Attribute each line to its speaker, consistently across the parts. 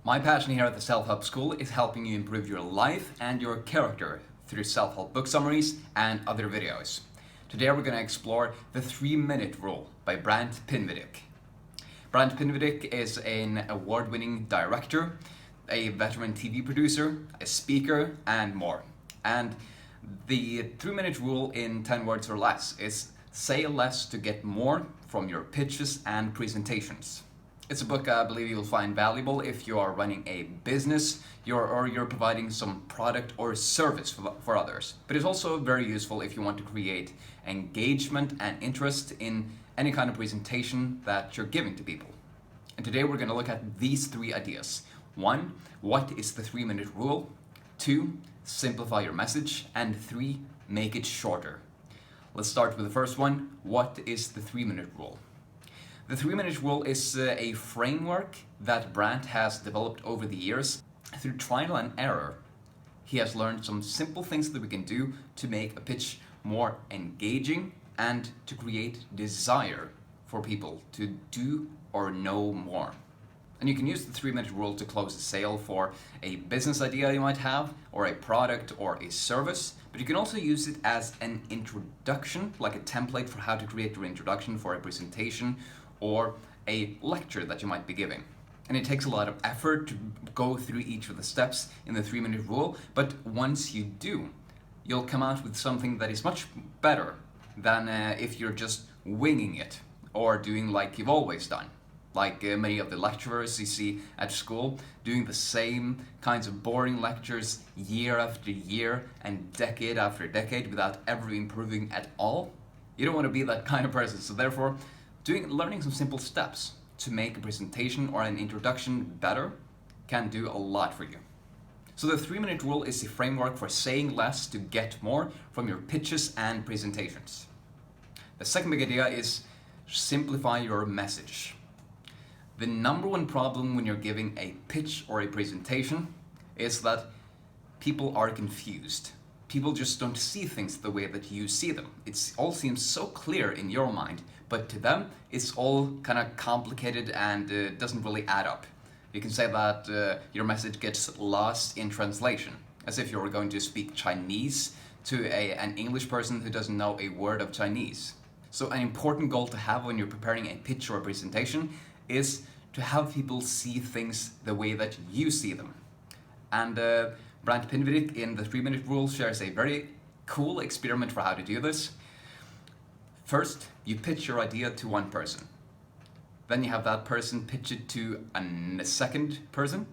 Speaker 1: My passion here at the Self-Help School is helping you improve your life and your character through self-help book summaries and other videos. Today we're going to explore the 3-minute rule by Brant Pinvidic. Brant Pinvidic is an award-winning director, a veteran TV producer, a speaker, and more. And the 3-minute rule in 10 words or less is say less to get more from your pitches and presentations. It's a book I believe you'll find valuable if you are running a business or you're providing some product or service for others. But it's also very useful if you want to create engagement and interest in any kind of presentation that you're giving to people. And today we're going to look at these 3 ideas. 1, what is the 3-minute rule? 2, simplify your message. And 3, make it shorter. Let's start with the first one. What is the 3-minute rule? The 3-minute rule is a framework that Brant has developed over the years. Through trial and error, he has learned some simple things that we can do to make a pitch more engaging and to create desire for people to do or know more. And you can use the 3-minute rule to close a sale for a business idea you might have, or a product or a service, but you can also use it as an introduction, like a template for how to create your introduction for a presentation or a lecture that you might be giving. And it takes a lot of effort to go through each of the steps in the 3-minute rule, but once you do, you'll come out with something that is much better than if you're just winging it or doing like you've always done. Like many of the lecturers you see at school doing the same kinds of boring lectures year after year and decade after decade without ever improving at all. You don't want to be that kind of person, so therefore learning some simple steps to make a presentation or an introduction better can do a lot for you. So the 3-minute rule is a framework for saying less to get more from your pitches and presentations. The second big idea is simplify your message. The number one problem when you're giving a pitch or a presentation is that people are confused. People just don't see things the way that you see them. It all seems so clear in your mind, but to them it's all kind of complicated and doesn't really add up. You can say that your message gets lost in translation, as if you were going to speak Chinese to an English person who doesn't know a word of Chinese. So an important goal to have when you're preparing a pitch or a presentation is to have people see things the way that you see them. And Brant Pinvidic in the 3-minute rule shares a very cool experiment for how to do this. First, you pitch your idea to one person. Then you have that person pitch it to a second person.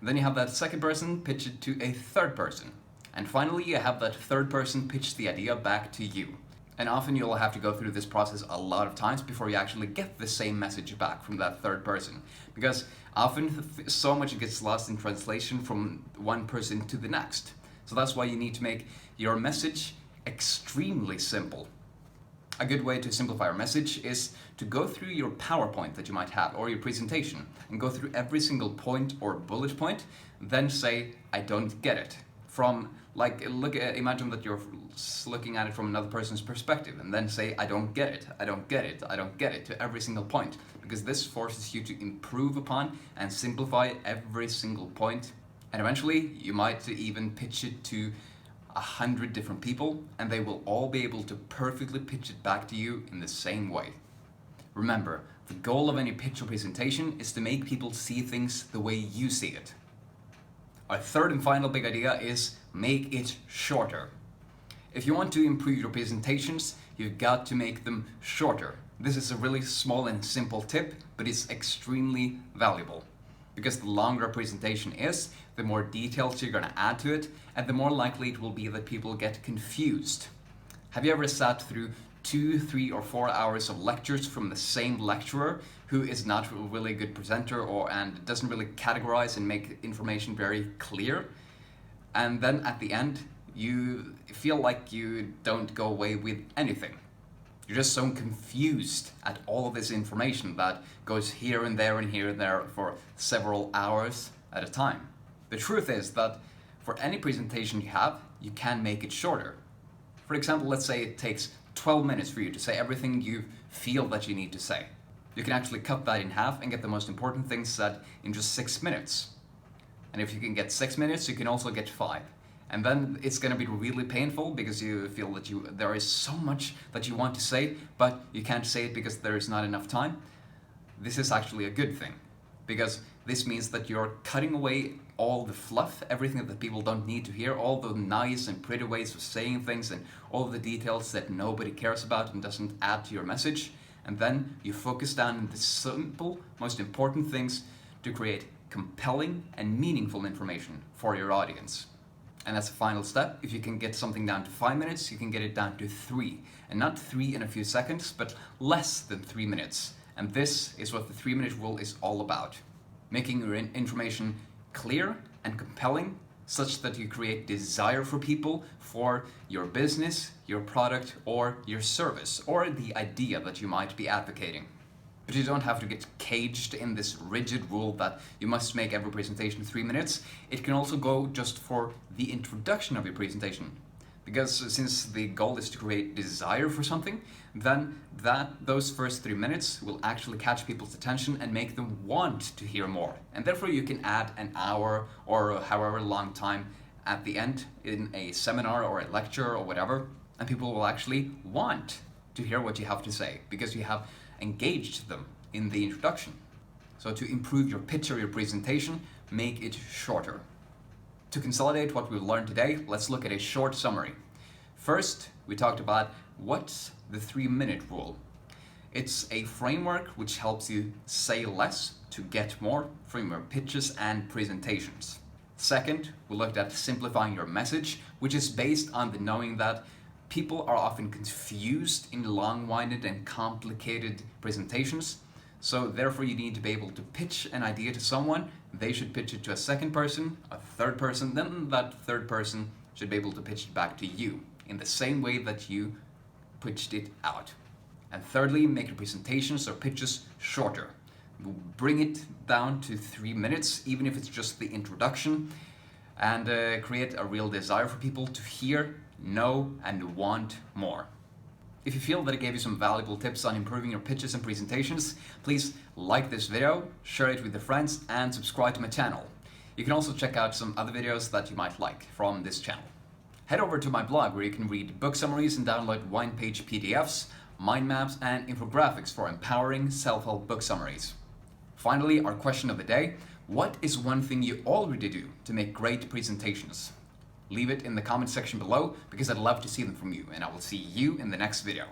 Speaker 1: Then you have that second person pitch it to a third person. And finally, you have that third person pitch the idea back to you. And often you'll have to go through this process a lot of times before you actually get the same message back from that third person. Because often so much gets lost in translation from one person to the next. So that's why you need to make your message extremely simple. A good way to simplify your message is to go through your PowerPoint that you might have or your presentation and go through every single point or bullet point, then say, I don't get it. Imagine that you're looking at it from another person's perspective and then say, I don't get it, I don't get it, I don't get it to every single point, because this forces you to improve upon and simplify every single point. And eventually you might even pitch it to 100 different people and they will all be able to perfectly pitch it back to you in the same way. Remember, the goal of any pitch or presentation is to make people see things the way you see it. Our third and final big idea is make it shorter. If you want to improve your presentations, you've got to make them shorter. This is a really small and simple tip, but it's extremely valuable. Because the longer a presentation is, the more details you're going to add to it, and the more likely it will be that people get confused. Have you ever sat through 2, 3, or 4 hours of lectures from the same lecturer who is not a really good presenter and doesn't really categorize and make information very clear? And then at the end, you feel like you don't go away with anything. You're just so confused at all of this information that goes here and there and here and there for several hours at a time. The truth is that for any presentation you have, you can make it shorter. For example, let's say it takes 12 minutes for you to say everything you feel that you need to say. You can actually cut that in half and get the most important things said in just 6 minutes. And if you can get 6 minutes, you can also get 5. And then it's going to be really painful because you feel that there is so much that you want to say, but you can't say it because there is not enough time. This is actually a good thing, because this means that you're cutting away all the fluff, everything that people don't need to hear, all the nice and pretty ways of saying things and all the details that nobody cares about and doesn't add to your message. And then you focus down on the simple, most important things to create compelling and meaningful information for your audience. And as a final step, if you can get something down to 5 minutes, you can get it down to 3. And not 3 in a few seconds, but less than 3 minutes. And this is what the 3-minute rule is all about. Making your information clear and compelling, such that you create desire for people for your business, your product, or your service, or the idea that you might be advocating. But you don't have to get caged in this rigid rule that you must make every presentation 3 minutes. It can also go just for the introduction of your presentation. Because since the goal is to create desire for something, then those first 3 minutes will actually catch people's attention and make them want to hear more. And therefore you can add an hour or however long time at the end in a seminar or a lecture or whatever, and people will actually want to hear what you have to say because you have engaged them in the introduction. So to improve your pitch or your presentation, make it shorter. To consolidate what we've learned today, let's look at a short summary. First, we talked about what's the 3-minute rule. It's a framework which helps you say less to get more from your pitches and presentations. Second, we looked at simplifying your message, which is based on the knowing that people are often confused in long-winded and complicated presentations. So therefore you need to be able to pitch an idea to someone. They should pitch it to a second person, a third person, then that third person should be able to pitch it back to you in the same way that you pitched it out. And thirdly, make your presentations or pitches shorter. Bring it down to 3 minutes, even if it's just the introduction, and create a real desire for people to hear, know, and want more. If you feel that it gave you some valuable tips on improving your pitches and presentations, please like this video, share it with your friends, and subscribe to my channel. You can also check out some other videos that you might like from this channel. Head over to my blog where you can read book summaries and download one-page PDFs, mind maps, and infographics for empowering self-help book summaries. Finally, our question of the day: what is one thing you already do to make great presentations? Leave it in the comment section below because I'd love to see them from you, and I will see you in the next video.